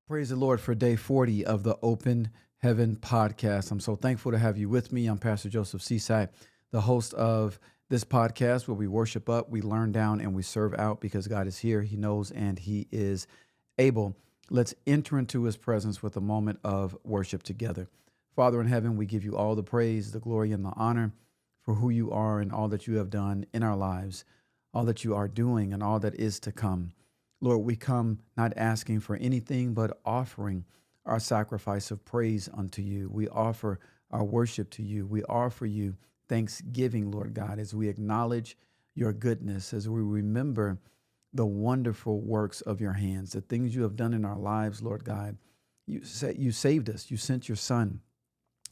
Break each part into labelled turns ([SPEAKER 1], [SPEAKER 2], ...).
[SPEAKER 1] Praise the Lord for day 40 of the Open Heaven podcast. I'm so thankful to have you with me. I'm Pastor Joseph Sissac, the host of this podcast where we worship up, we learn down, and we serve out because God is here. He knows and He is able. Let's enter into His presence with a moment of worship together. Father in heaven, we give you all the praise, the glory, and the honor for who you are and all that you have done in our lives, all that you are doing and all that is to come. Lord, we come not asking for anything, but offering our sacrifice of praise unto you. We offer our worship to you. We offer you thanksgiving, Lord God, as we acknowledge your goodness, as we remember the wonderful works of your hands, the things you have done in our lives, Lord God. You saved us. You sent your Son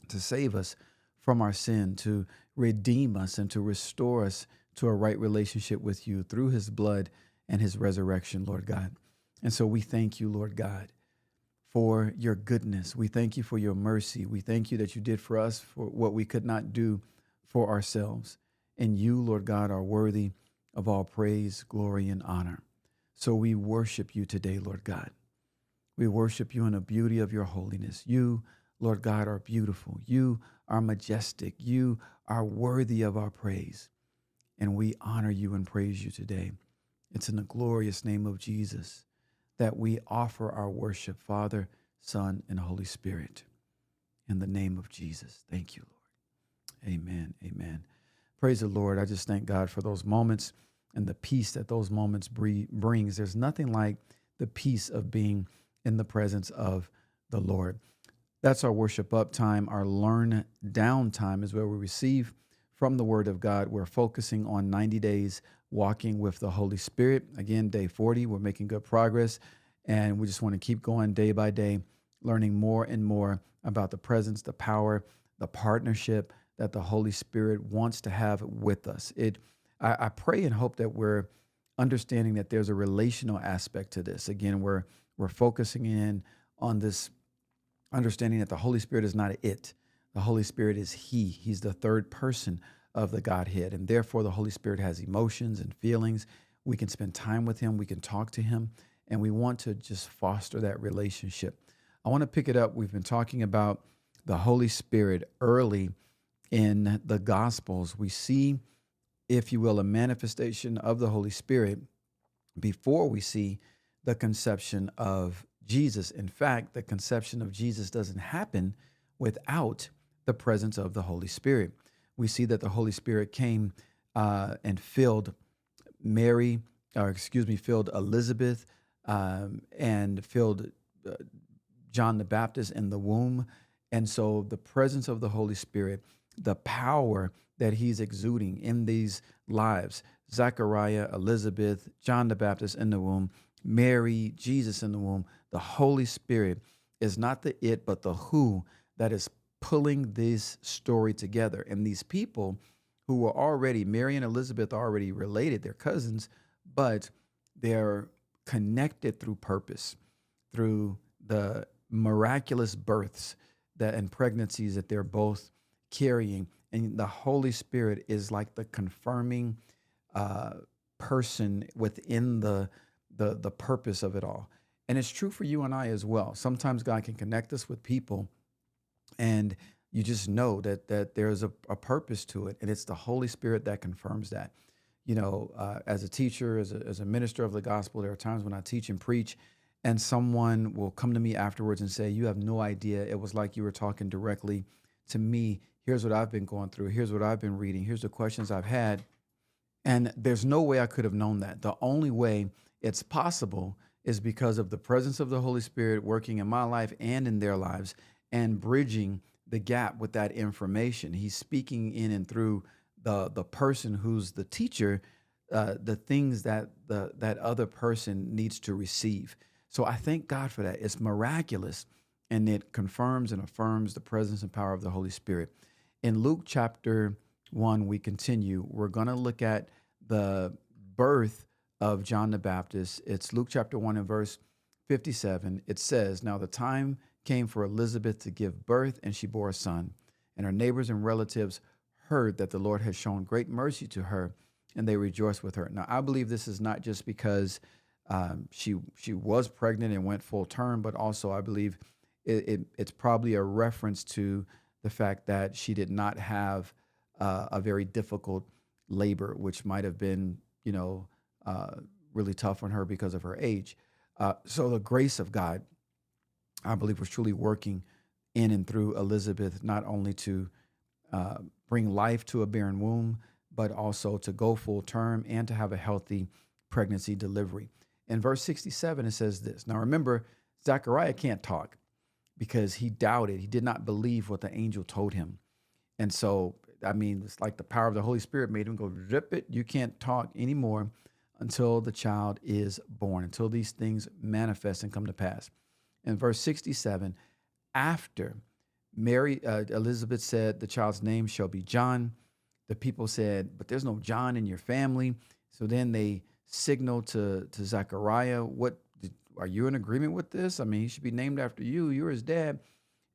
[SPEAKER 1] to save us from our sin, to redeem us, and to restore us to a right relationship with you through his blood and his resurrection, Lord God. And so we thank you, Lord God, for your goodness. We thank you for your mercy. We thank you that you did for us for what we could not do for ourselves. And you, Lord God, are worthy of all praise, glory, and honor. So we worship you today, Lord God. We worship you in the beauty of your holiness. You, Lord God, are beautiful. You are majestic. You are worthy of our praise. And we honor you and praise you today. It's in the glorious name of Jesus that we offer our worship, Father, Son, and Holy Spirit. In the name of Jesus. Thank you, Lord. Amen. Amen. Praise the Lord. I just thank God for those moments and the peace that those moments brings. There's nothing like the peace of being in the presence of the Lord. That's our worship up time. Our learn down time is where we receive from the Word of God. We're focusing on 90 days walking with the Holy Spirit. Again, day 40, we're making good progress, and we just want to keep going day by day, learning more and more about the presence, the power, the partnership that the Holy Spirit wants to have with us. I pray and hope that we're understanding that there's a relational aspect to this. Again, we're focusing in on this understanding that the Holy Spirit is not it. The Holy Spirit is He. He's the third person of the Godhead. And therefore, the Holy Spirit has emotions and feelings. We can spend time with Him. We can talk to Him. And we want to just foster that relationship. I want to pick it up. We've been talking about the Holy Spirit early in the Gospels. We see, if you will, a manifestation of the Holy Spirit before we see the conception of Jesus. In fact, the conception of Jesus doesn't happen without the presence of the Holy Spirit. We see that the Holy Spirit came and filled filled Elizabeth and filled John the Baptist in the womb. And so the presence of the Holy Spirit, the power that he's exuding in these lives, Zechariah, Elizabeth, John the Baptist in the womb, Mary, Jesus in the womb, the Holy Spirit is not the it, but the who that is pulling this story together. And these people who were already, Mary and Elizabeth are already related, they're cousins, but they're connected through purpose, through the miraculous births and pregnancies that they're both carrying. And the Holy Spirit is like the confirming person within the purpose of it all. And it's true for you and I as well. Sometimes God can connect us with people and you just know that there's a purpose to it. And it's the Holy Spirit that confirms that. You know, as a teacher, as a minister of the gospel, there are times when I teach and preach and someone will come to me afterwards and say, you have no idea. It was like you were talking directly to me. Here's what I've been going through. Here's what I've been reading. Here's the questions I've had. And there's no way I could have known that. The only way it's possible is because of the presence of the Holy Spirit working in my life and in their lives and bridging the gap with that information. He's speaking in and through the person who's the teacher, the things that that other person needs to receive. So I thank God for that. It's miraculous, and it confirms and affirms the presence and power of the Holy Spirit. In Luke chapter 1, we continue. We're going to look at the birth of John the Baptist. It's Luke chapter 1 and verse 57. It says, now the time came for Elizabeth to give birth, and she bore a son. And her neighbors and relatives heard that the Lord had shown great mercy to her, and they rejoiced with her. Now, I believe this is not just because She was pregnant and went full term, but also I believe it's probably a reference to the fact that she did not have a very difficult labor, which might have been, uh, really tough on her because of her age. So the grace of God, I believe, was truly working in and through Elizabeth, not only to uh, bring life to a barren womb, but also to go full term and to have a healthy pregnancy delivery. In verse 67, it says this. Now remember, Zechariah can't talk because he doubted. He did not believe what the angel told him. And so, I mean, it's like the power of the Holy Spirit made him go, rip it. You can't talk anymore until the child is born, until these things manifest and come to pass. In verse 67, after Elizabeth said, the child's name shall be John. The people said, but there's no John in your family. So then they signaled to Zechariah, are you in agreement with this? I mean, he should be named after you. You're his dad.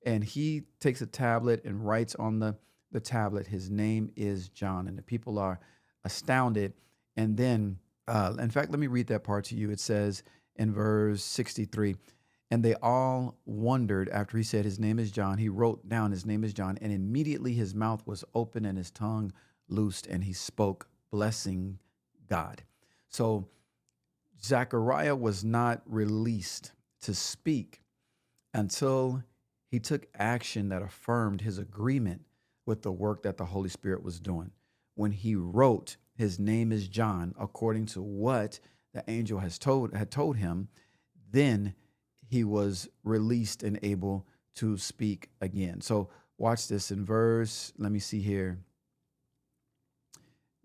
[SPEAKER 1] And he takes a tablet and writes on the tablet, his name is John. And the people are astounded. And then, in fact, let me read that part to you. It says in verse 63, and they all wondered after he said, his name is John. He wrote down, his name is John. And immediately his mouth was open and his tongue loosed, and he spoke, blessing God. So Zechariah was not released to speak until he took action that affirmed his agreement with the work that the Holy Spirit was doing. When he wrote, his name is John, according to what the angel had told him, then he was released and able to speak again. So watch this in verse, let me see here.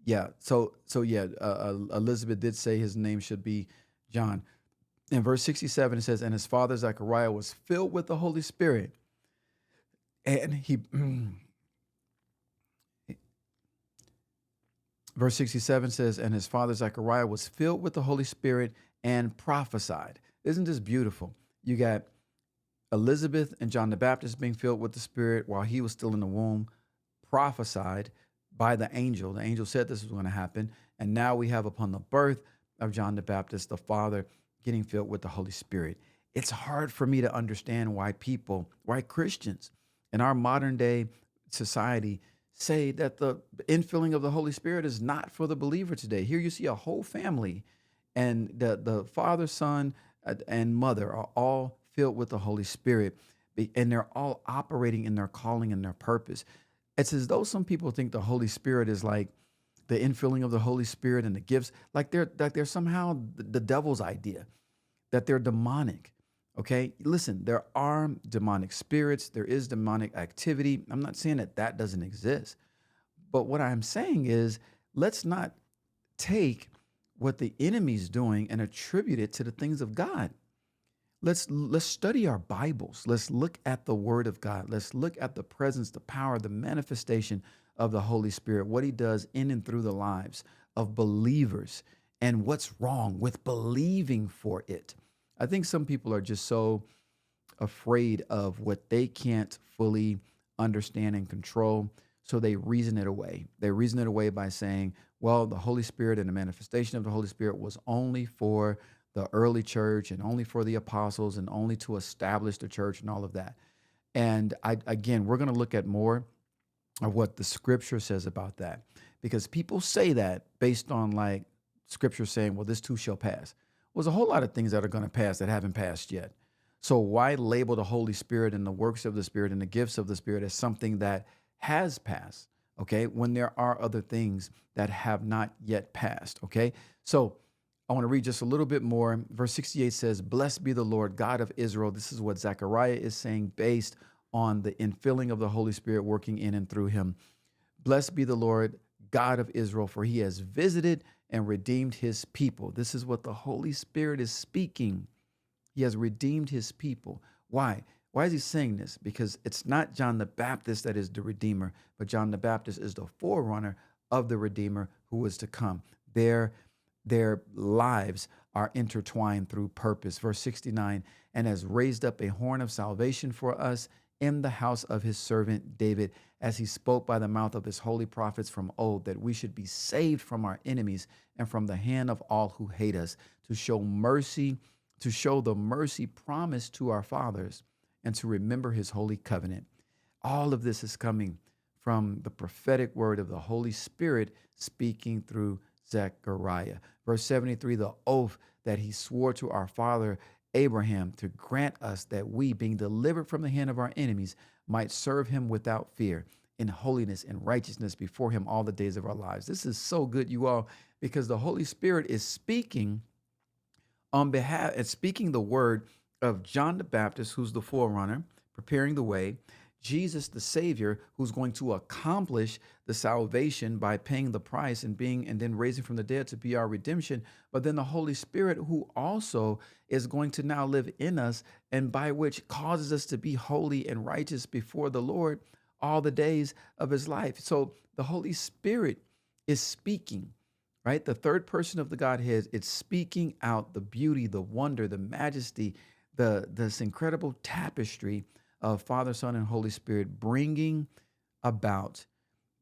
[SPEAKER 1] Yeah, Elizabeth did say his name should be John. In verse 67, it says, and his father Zechariah was filled with the Holy Spirit. And he, verse 67 says, and his father Zechariah was filled with the Holy Spirit and prophesied. Isn't this beautiful? You got Elizabeth and John the Baptist being filled with the Spirit while he was still in the womb, prophesied by the angel. The angel said this was going to happen. And now we have upon the birth of John the Baptist, the father getting filled with the Holy Spirit. It's hard for me to understand why Christians in our modern day society say that the infilling of the Holy Spirit is not for the believer today. Here you see a whole family, and the father, son, and mother are all filled with the Holy Spirit, and they're all operating in their calling and their purpose. It's as though some people think the Holy Spirit is like the infilling of the Holy Spirit and the gifts, like they're somehow the devil's idea, that they're demonic. Okay, listen, there are demonic spirits, there is demonic activity. I'm not saying that doesn't exist, but what I'm saying is, let's not take what the enemy's doing and attribute it to the things of God. Let's study our Bibles. Let's look at the Word of God. Let's look at the presence, the power, the manifestation of the Holy Spirit, what He does in and through the lives of believers, and what's wrong with believing for it. I think some people are just so afraid of what they can't fully understand and control, so they reason it away. They reason it away by saying, well, the Holy Spirit and the manifestation of the Holy Spirit was only for the early church and only for the apostles and only to establish the church and all of that. And again, we're going to look at more of what the scripture says about that, because people say that based on like scripture saying, well, this too shall pass. Well, there's a whole lot of things that are going to pass that haven't passed yet. So why label the Holy Spirit and the works of the Spirit and the gifts of the Spirit as something that has passed, okay, when there are other things that have not yet passed, okay? So I want to read just a little bit more. Verse 68 says, blessed be the Lord God of Israel. This is what Zechariah is saying based on the infilling of the Holy Spirit working in and through him. Blessed be the Lord God of Israel, for he has visited and redeemed his people. This is what the Holy Spirit is speaking. He has redeemed his people. Why? Why is he saying this? Because it's not John the Baptist that is the Redeemer, but John the Baptist is the forerunner of the Redeemer who is to come. Their lives are intertwined through purpose. Verse 69, and has raised up a horn of salvation for us in the house of his servant David, as he spoke by the mouth of his holy prophets from old, that we should be saved from our enemies and from the hand of all who hate us, to show mercy, to show the mercy promised to our fathers, and to remember his holy covenant. All of this is coming from the prophetic word of the Holy Spirit speaking through Zechariah. Verse 73, the oath that he swore to our father Abraham to grant us that we, being delivered from the hand of our enemies, might serve him without fear, in holiness and righteousness before him all the days of our lives. This is so good, you all, because the Holy Spirit is speaking on behalf and speaking the word of John the Baptist, who's the forerunner, preparing the way, Jesus the Savior, who's going to accomplish the salvation by paying the price and then raising from the dead to be our redemption. But then the Holy Spirit, who also is going to now live in us, and by which causes us to be holy and righteous before the Lord all the days of his life. So the Holy Spirit is speaking, right? The third person of the Godhead, it's speaking out the beauty, the wonder, the majesty, this incredible tapestry of Father, Son, and Holy Spirit, bringing about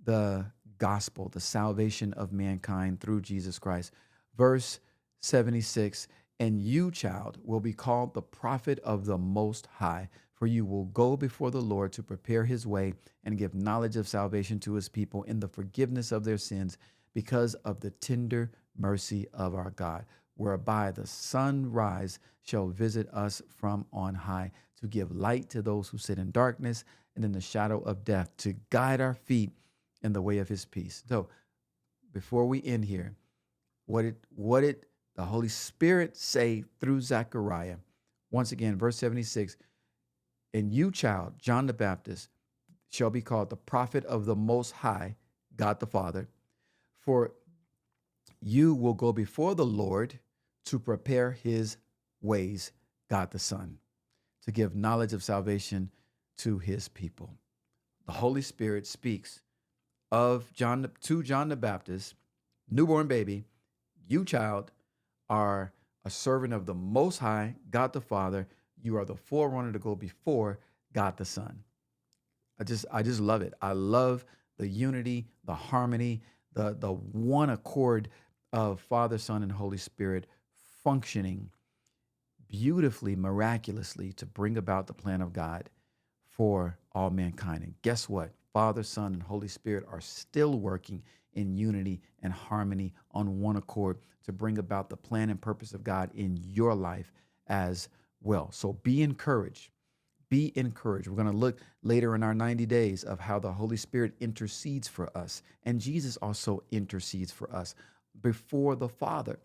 [SPEAKER 1] the gospel, the salvation of mankind through Jesus Christ. Verse 76, and you, child, will be called the prophet of the Most High, for you will go before the Lord to prepare his way and give knowledge of salvation to his people in the forgiveness of their sins, because of the tender mercy of our God, whereby the sunrise shall visit us from on high, to give light to those who sit in darkness and in the shadow of death, to guide our feet in the way of his peace. So before we end here, what did the Holy Spirit say through Zechariah? Once again, verse 76, and you, child, John the Baptist, shall be called the prophet of the Most High, God the Father, for you will go before the Lord to prepare his ways, God the Son, to give knowledge of salvation to his people. The Holy Spirit speaks of John the Baptist, newborn baby, you, child, are a servant of the Most High, God the Father. You are the forerunner to go before God the Son. I just love it. I love the unity, the harmony, the one accord of Father, Son, and Holy Spirit functioning beautifully, miraculously to bring about the plan of God for all mankind. And guess what? Father, Son, and Holy Spirit are still working in unity and harmony on one accord to bring about the plan and purpose of God in your life as well. So be encouraged. Be encouraged. We're going to look later in our 90 days of how the Holy Spirit intercedes for us. And Jesus also intercedes for us before the Father.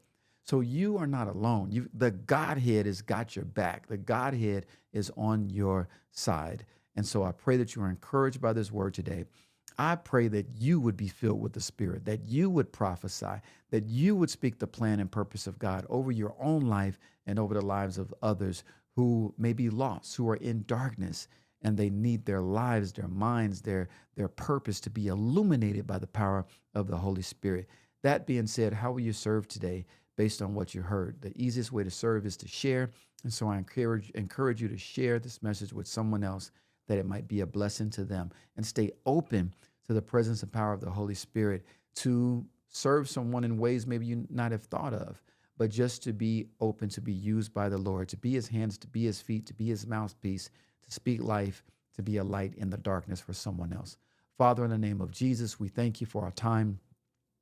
[SPEAKER 1] So you are not alone. The Godhead has got your back. The Godhead is on your side. And so I pray that you are encouraged by this word today. I pray that you would be filled with the Spirit, that you would prophesy, that you would speak the plan and purpose of God over your own life and over the lives of others who may be lost, who are in darkness, and they need their lives, their minds, their purpose to be illuminated by the power of the Holy Spirit. That being said, how will you serve today based on what you heard? The easiest way to serve is to share. And so I encourage you to share this message with someone else, that it might be a blessing to them, and stay open to the presence and power of the Holy Spirit to serve someone in ways maybe you not have thought of, but just to be open to be used by the Lord, to be his hands, to be his feet, to be his mouthpiece, to speak life, to be a light in the darkness for someone else. Father, in the name of Jesus, we thank you for our time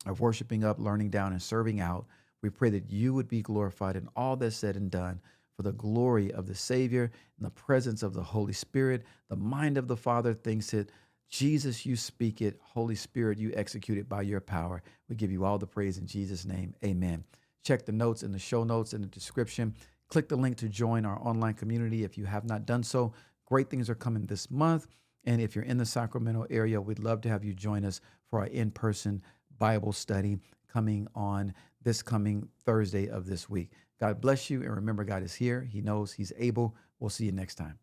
[SPEAKER 1] of worshiping up, learning down, and serving out. We pray that you would be glorified in all that's said and done, for the glory of the Savior and the presence of the Holy Spirit. The mind of the Father thinks it. Jesus, you speak it. Holy Spirit, you execute it by your power. We give you all the praise in Jesus' name. Amen. Check the notes in the show notes in the description. Click the link to join our online community if you have not done so. Great things are coming this month. And if you're in the Sacramento area, we'd love to have you join us for our in-person Bible study coming on this coming Thursday of this week. God bless you. And remember, God is here. He knows, he's able. We'll see you next time.